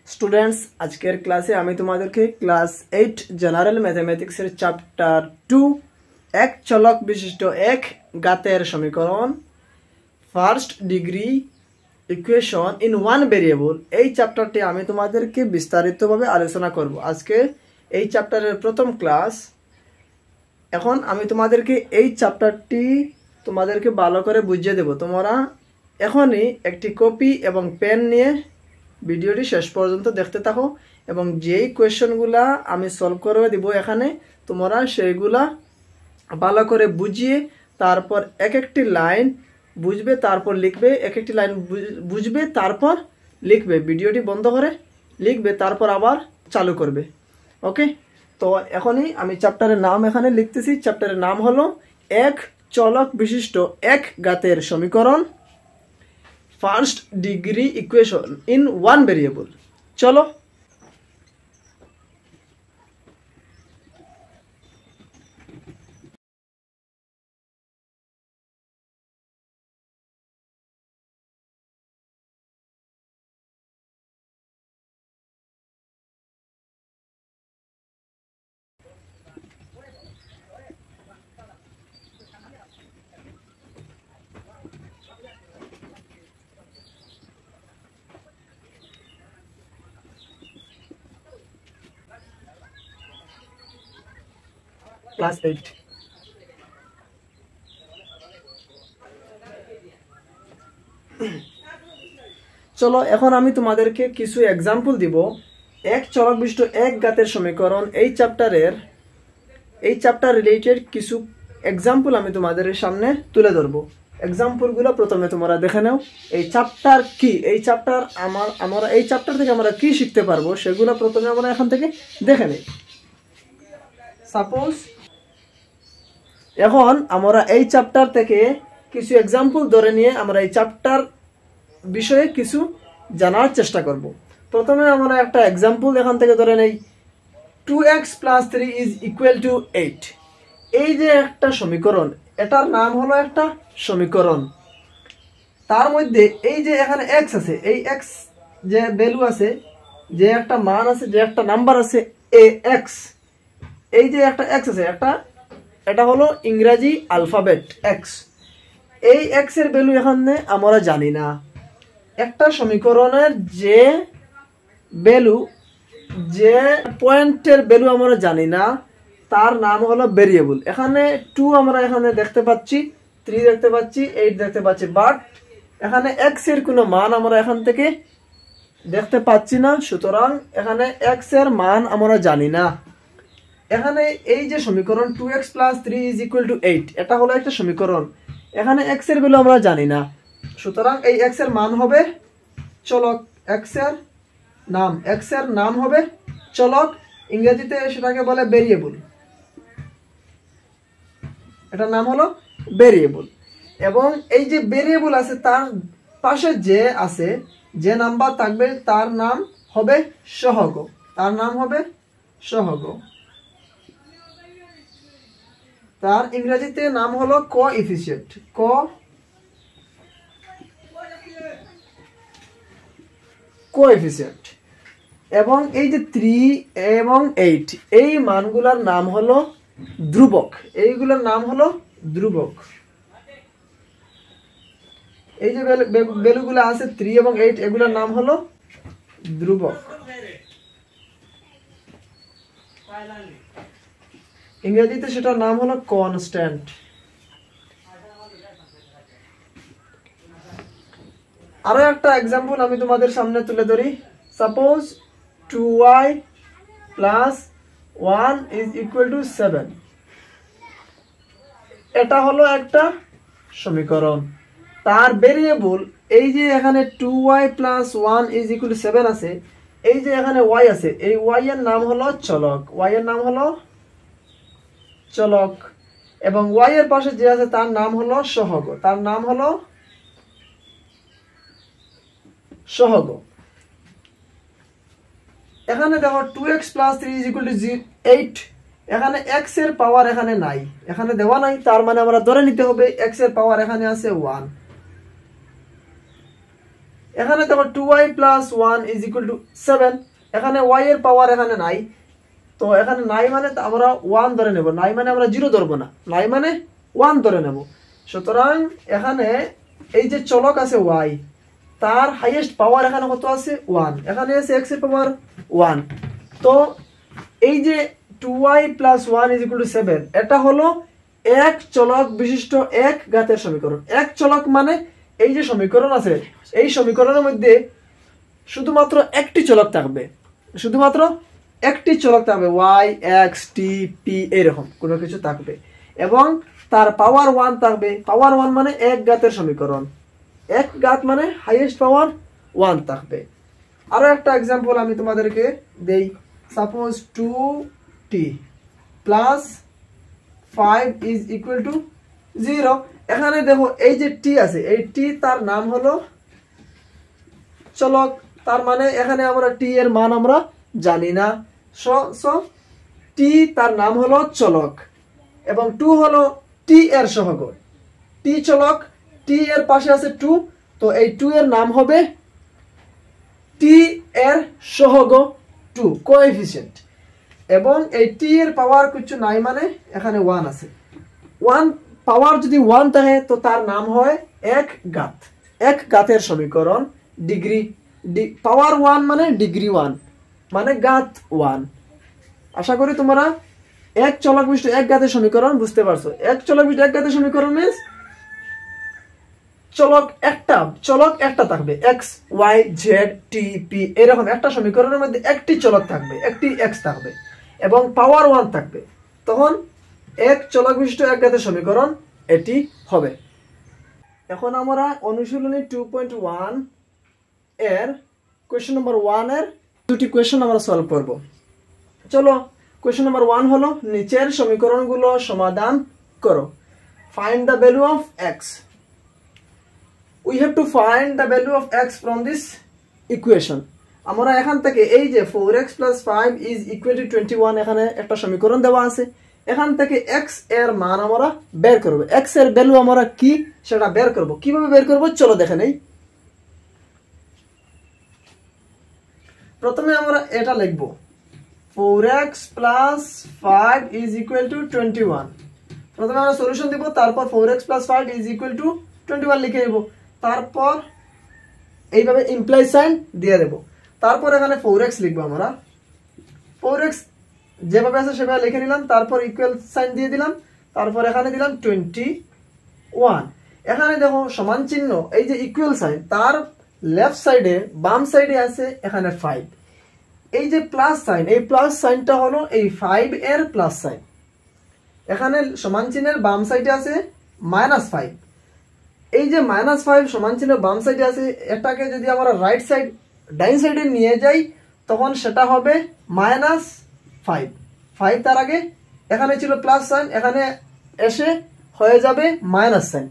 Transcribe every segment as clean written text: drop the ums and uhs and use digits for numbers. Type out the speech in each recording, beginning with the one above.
Students, আজকের ক্লাসে আমি তোমাদেরকে ক্লাস 8 জেনারেল ম্যাথমেটিক্সের চ্যাপ্টার 2 এক চলক বিশিষ্ট এক ঘাতের সমীকরণ first degree equation in one variable এই চ্যাপ্টারটি আমি তোমাদেরকে বিস্তারিতভাবে আলোচনা করব। আজকে এই চ্যাপ্টারের প্রথম ক্লাস। এখন আমি তোমাদেরকে এই চ্যাপ্টারটি তোমাদেরকে ভালো করে বুঝিয়ে দেব। তোমরা এখনই একটি কপি এবং পেন নিয়ে ভিডিওটি শেষ পর্যন্ত দেখতে থাকো এবং যেই কোয়েশ্চনগুলা আমি সলভ করে দিব এখানে তোমরা সেইগুলা ভালো করে বুঝিয়ে তারপর এক একটি লাইন বুঝবে, তারপর লিখবে, এক একটি লাইন বুঝবে, তারপর লিখবে, ভিডিওটি বন্ধ করে লিখবে, তারপর আবার চালু করবে। ওকে, তো এখনই আমি চ্যাপ্টারের নাম এখানে লিখতেছি। চ্যাপ্টারের নাম হলো এক চলক বিশিষ্ট এক ঘাতের সমীকরণ first degree equation in one variable. চলো ক্লাস 8। চলো এখন আমি তোমাদেরকে কিছু এক্সাম্পল দিব। এক চলক বিশিষ্ট এক ঘাতের সমীকরণ এই চ্যাপ্টার রিলেটেড কিছু এক্সাম্পল আমি তোমাদের সামনে তুলে ধরবো। এক্সাম্পলগুলো প্রথমে তোমরা দেখে নাও। এই চ্যাপ্টার কি, এই চ্যাপ্টার আমরা এই চ্যাপ্টার থেকে আমরা কি শিখতে পারবো সেগুলো প্রথমে আমরা এখান থেকে দেখে নেই। সাপোজ এখন আমরা এই চ্যাপ্টার থেকে কিছু এক্সাম্পল ধরে নিয়ে আমরা এই চ্যাপ্টার বিষয়ে কিছু জানার চেষ্টা করব। প্রথমে আমরা একটা এক্সাম্পল এখান থেকে ধরে নেই 2x + 3 = 8। এই যে একটা সমীকরণ, এটার নাম হলো একটা সমীকরণ। তার মধ্যে এই যে এখানে x আছে, এই x যে ভ্যালু আছে, যে একটা মান আছে, যে একটা নাম্বার আছে ax, এই যে একটা x আছে, এটা হলো ইংরেজি অ্যালফাবেট x। এই x এর ভ্যালু এখানে আমরা জানি না। একটা সমীকরণের যে ভ্যালু, যে পয়েন্টের ভ্যালু আমরা জানি না, তার নাম হলো ভেরিয়েবল। এখানে 2 আমরা এখানে দেখতে পাচ্ছি, 3 দেখতে পাচ্ছি, 8 দেখতে পাচ্ছি, বাট এখানে x এর কোনো মান আমরা এখান থেকে দেখতে পাচ্ছি না। সুতরাং এখানে x এর মান আমরা জানি না। এখানে এই যে সমীকরণ 2x + 3 = 8, এটা হলো একটা সমীকরণ। এখানে x এর ভ্যালু আমরা জানি না। সুতরাং এই x এর মান হবে চলক। x এর নাম হবে চলক, ইংরেজিতে সেটাকে বলে ভেরিয়েবল। এটার নাম হলো ভেরিয়েবল। এবং এই যে ভেরিয়েবল আছে তার পাশে যে আছে, যে নাম্বার থাকবে তার নাম হবে সহগ। তার নাম হবে সহগ। তার ইংরেজিতে নাম হলো কোএফিসিয়েন্ট। কোএফিসিয়েন্ট। এবং এই যে 3 এবং 8 এই মানগুলোর নাম হলো ধ্রুবক। এইগুলোর নাম হলো ধ্রুবক। এই যে ভ্যালুগুলো আছে 3 এবং 8, এগুলোর নাম হলো ধ্রুবক। ইংরেজিতে সেটার নাম হলো কনস্ট্যান্ট। আরো একটা এক্সাম্পল আমি তোমাদের সামনে তুলে ধরি। Suppose 2y + 1 = 7। এটা হলো একটা সমীকরণ। তার ভেরিয়েবল এই যে এখানে 2y + 1 = 7 আছে, এই যে এখানে y আছে, এই y এর নাম হলো চলক। y এর নাম হলো চলক। এবং y এর পাশে যে আছে তার নাম হলো সহগ। তার নাম হলো সহগ। এখানে দেখো 2x + 3 = 8। এখানে x এর পাওয়ার এখানে নাই, এখানে দেওয়া নাই। তার মানে আমরা ধরে নিতে হবে x এর পাওয়ার এখানে আছে 1। এখানে দেখো 2y + 1 = 7, এখানে y এর পাওয়ার এখানে নাই, তো এখানে নাই মানে আমরা 1 ধরে নেব, নাই মানে আমরা 0 ধরবো না, নাই মানে 1 ধরে নেব। সুতরাং এখানে এই যে চলক আছে y, তার হাইয়েস্ট পাওয়ার এখানে কত আছে 1, এখানে আছে x এর পাওয়ার 1। তো এই যে 2y + 1 = 7, এটা হলো এক চলক বিশিষ্ট এক ঘাতের সমীকরণ। এক চলক মানে এই যে সমীকরণ আছে, এই সমীকরণের মধ্যে শুধুমাত্র একটি চলক থাকবে, শুধুমাত্র একটি চলক থাকবে, y, x, t, p এরকম কোনো কিছু থাকবে, এবং তার পাওয়ার 1 থাকবে। পাওয়ার 1 মানে এক ঘাতের সমীকরণ, এক ঘাত মানে হাইয়েস্ট পাওয়ার 1 থাকবে। আরো একটা एग्जांपल আমি তোমাদেরকে দেই। Suppose 2t + 5 = 0। এখানে দেখো এই যে t আছে, এই t তার নাম হলো চলক, তার মানে এখানে আমরা t এর মান আমরা জানি না, সো t তার নাম হলো চলক, এবং 2 হলো t এর সহগ। t চলক, t এর পাশে আছে 2, তো এই 2 এর নাম হবে t এর সহগ 2, কোএফিসিয়েন্ট। এবং এই t এর পাওয়ার কিছু নাই মানে এখানে 1 আছে। 1 পাওয়ার যদি 1 থাকে তো তার নাম হয় এক ঘাত, এক ঘাতের সমীকরণ। ডিগ্রি পাওয়ার 1 মানে ডিগ্রি 1 মানে ঘাত 1। আশা করি তোমরা এক চলক বিশিষ্ট এক ঘাতের সমীকরণ বুঝতে পারছো। এক চলক বিশিষ্ট এক ঘাতের সমীকরণ মিন্স চলক একটা থাকবে, x, y, z, t, p এরকম একটা সমীকরণের মধ্যে একটি চলক থাকবে, একটি x থাকবে এবং পাওয়ার 1 থাকবে, তখন এক চলক বিশিষ্ট এক ঘাতের সমীকরণ এটি হবে। এখন আমরা অনুশীলনী 2.1 এর কোশ্চেন নাম্বার 1 এর দুটি কোশ্চেন আমরা সলভ করব। চলো, কোশ্চেন নাম্বার 1 হলো নিচের সমীকরণগুলো সমাধান করো। Find the value of x। We have to find the value of x from this equation. আমরা এখান থেকে এই যে 4x + 5 = 21 এখানে একটা সমীকরণ দেওয়া আছে, এখান থেকে x এর মান আমরা বের করব। x এর ভ্যালু আমরা কি সেটা বের করব। কিভাবে বের করব চলো দেখে নেই। প্রথমে আমরা এটা লিখব, 4x + 5 = 21। প্রথমে আমরা সলিউশন দিব, তারপর 4x + 5 = 21 লিখে দেব, তারপর এইভাবে ইমপ্লাই সাইন দিয়ে দেব, তারপর এখানে 4x লিখবো আমরা। 4x যেভাবে আছে সেভাবে লিখে নিলাম, তারপর ইকুয়াল সাইন দিয়ে দিলাম, তারপর এখানে দিলাম 21। এখানে দেখো সমান চিহ্ন, এই যে ইকুয়াল সাইন তার লেফট সাইডে বাম সাইডে আছে এখানে 5। এই যে প্লাস সাইন, এই প্লাস সাইনটা হলো এই 5 এর প্লাস সাইন। এখানে সমান চিহ্নের বাম সাইডে আছে -5। এই যে -5 সমান চিহ্ন বাম সাইডে আছে, এটাকে যদি আমরা রাইট সাইড ডাইন সাইডে নিয়ে যাই তখন সেটা হবে -5। 5 তার আগে এখানে ছিল প্লাস সাইন, এখানে এসে হয়ে যাবে মাইনাস সাইন।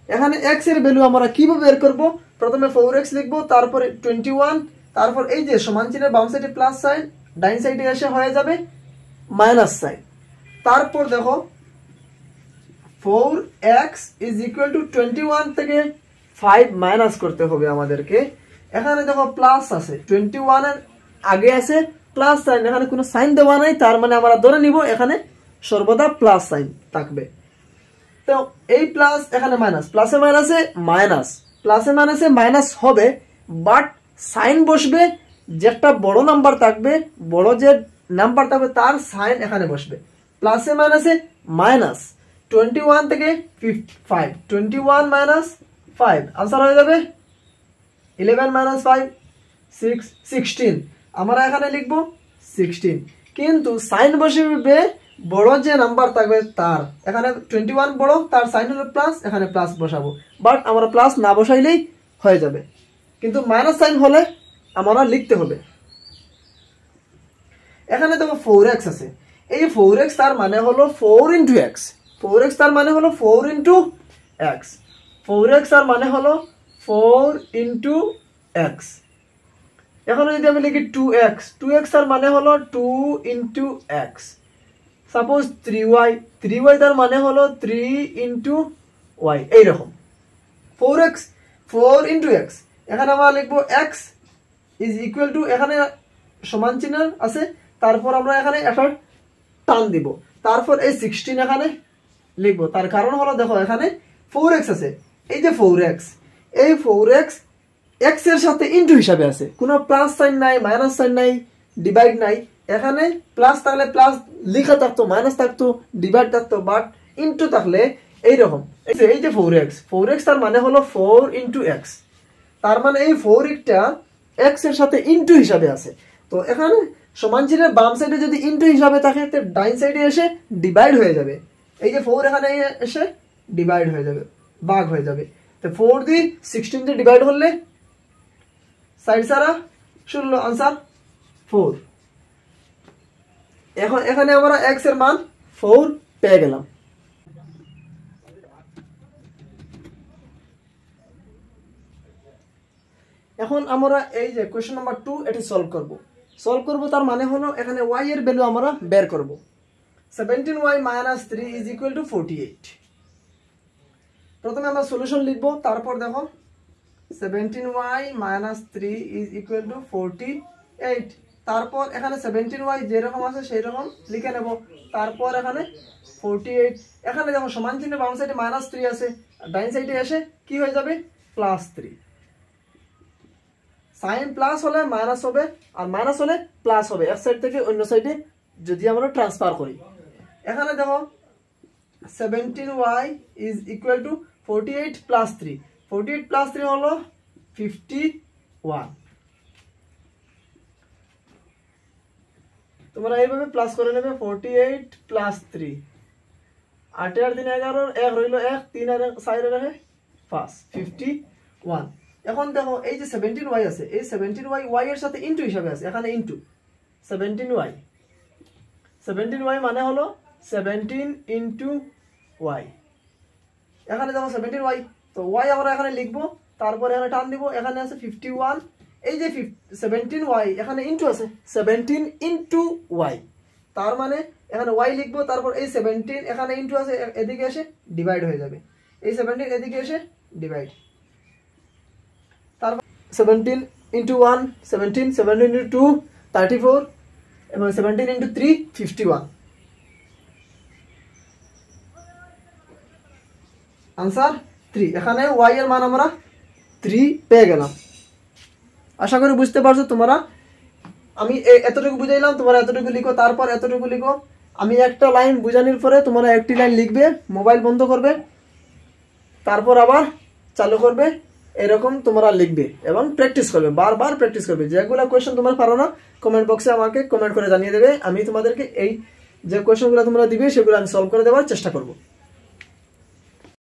এখানে x এর ভ্যালু আমরা কিভাবে বের করব? প্রথমে 4x লিখব, তারপর 21, তারপর এই যে সমান চিহ্নের বাম সাইডে প্লাস সাইন, ডাইন সাইডে এসে হয়ে যাবে মাইনাস সাইন। তারপর দেখো 4x = 21 থেকে 5 মাইনাস করতে হবে আমাদেরকে। এখানে দেখো প্লাস আছে, 21 এর আগে আছে প্লাস সাইন, এখানে কোনো সাইন দেওয়া নাই, তার মানে আমরা ধরে নিব এখানে সর্বদা প্লাস সাইন থাকবে। তো এই প্লাস এখানে মাইনাস, প্লাসে মাইনাসে মাইনাস, প্লাসে মাইনাসে মাইনাস হবে, বাট সাইন বসবে, যেটা বড় নাম্বার থাকবে, বড় যে নাম্বার থাকবে তার সাইন এখানে বসবে। প্লাসে মাইনাসে মাইনাস, 21 থেকে 5, 21 - 5 आंसर হয়ে যাবে 11 - 5 16। আমরা এখানে লিখব 16, কিন্তু সাইন বসবে বড় যে নাম্বার থাকবে তার, এখানে 21 বড়, তার সাইন হলো প্লাস, এখানে প্লাস বসাবো, বাট আমরা প্লাস না বসাইলেই হয়ে যাবে, কিন্তু মাইনাস সাইন হলে আমরা লিখতে হবে। এখানে দেখো 4x আছে, এই 4x তার মানে হলো 4 * x, 4x তার মানে হলো 4 * x, 4x তার মানে হলো 4 * x। এখন যদি আমি লিখি 2x, 2x তার মানে হলো 2 * x। সাপোজ 3y, 3y তার মানে হলো 3 * y। এইরকম 4x 4 * x, এখানে আমরা লিখবো এক্স ইজ ইকুয়াল টু, এখানে সমান চিহ্ন আছে, তারপর আমরা এখানে একটা টান দিব, তারপর এই 16 এখানে লিখবো। তার কারণ হলো দেখো এখানে 4x আছে, এই যে 4x, এই 4x x এর সাথে ইনটু হিসাবে আছে, কোনো প্লাস সাইন নাই, মাইনাস সাইন নাই, ডিভাইড নাই। এখানে প্লাস থাকলে প্লাস লেখা থাকতো, মাইনাস থাকতো, ডিভাইড থাকতো, বাট ইনটু থাকলে এইরকম। এই যে 4x তার মানে হলো 4 ইনটু এক্স, তার মানে এই 4টা x এর সাথে ইনটু হিসাবে আছে। তো এখানে সমান চিহ্নের বাম সাইডে যদি ইনটু হিসাবে থাকে, তো ডাইন সাইডে এসে ডিভাইড হয়ে যাবে। এই যে 4 এখানে এসে ডিভাইড হয়ে যাবে, ভাগ হয়ে যাবে। তো 4 দিয়ে 16 দিয়ে ডিভাইড করলে সাইড সারা 16, আনসার 4। এখন এখানে আমরা x এর মান 4 পেয়ে গেলাম। এখন আমরা এই যে কোশ্চেন নাম্বার 2 এটি সলভ করব। তার মানে হলো এখানে y এর ভ্যালু আমরা বের করব। 17y - 3 is equal to 48। প্রথমে আমরা সলিউশন লিখব, তারপর দেখো 17y - 3 ইজ ইকুয়াল টু 48। তারপর এখানে 17y যেরকম আছে সেই রকম লিখে নেব, তারপর এখানে 48। এখানে দেখো সমান চিহ্ন বাম সাইডে -3 আছে, ডাইন সাইডে এসে কি হয়ে যাবে +3। সাইন প্লাস হলে মাইনাস হবে, আর মাইনাস হলে প্লাস হবে, এক সাইড থেকে অন্য সাইডে যদি আমরা ট্রান্সফার করি। এখানে দেখো 17y ইজ ইকুয়াল টু 48 + 3, 48 + 3 হলো 51। তোমরা এইভাবে প্লাস করে নেবে, 48 + 3, 8 আর 3 11, 1 রইল 1, 3 আর 4 রাখে 5, 51। এখন দেখো এই যে 17y আছে, এই 17y y এর সাথে ইনটু হিসাবে আছে, এখানে ইনটু 17y, 17y মানে হলো 17 ইনটু y। এখানে দেখো 17y, তো y আমরা এখানে লিখবো, তারপর এখানে টান দিব, এখানে আছে 51। এই যে 17y এখানে ইনটু আছে, 17 ইনটু y, তার মানে এখানে y লিখবো, তারপর এই 17 এখানে ইনটু আছে, এদিকে এসে ডিভাইড হয়ে যাবে, এই 17 এদিকে এসে ডিভাইড, তারপর 17 ইনটু 1 17, 17 ইনটু 2 34, এবং 17 ইনটু 3 51। আনসার 3। এখানে y এর মান আমরা 3 পেয়ে গেলাম। আশা করি বুঝতে পারছো তোমরা। আমি এতটুকু বুঝাইলাম, তোমরা এতটুকু লিখো, তারপর এতটুকু লিখো। আমি একটা লাইন বুঝানোর পরে তোমরা একটি লাইন লিখবে, মোবাইল বন্ধ করবে, তারপর আবার চালু করবে, এরকম তোমরা লিখবে এবং প্র্যাকটিস করবে, বারবার প্র্যাকটিস করবে। যেগুলো কোয়েশ্চেন তোমরা পারো না, কমেন্ট বক্সে আমাকে কমেন্ট করে জানিয়ে দেবে, আমি তোমাদেরকে এই যে কোয়েশ্চেনগুলো তোমরা দিবে সেগুলো আমি সলভ করে দেওয়ার চেষ্টা করব।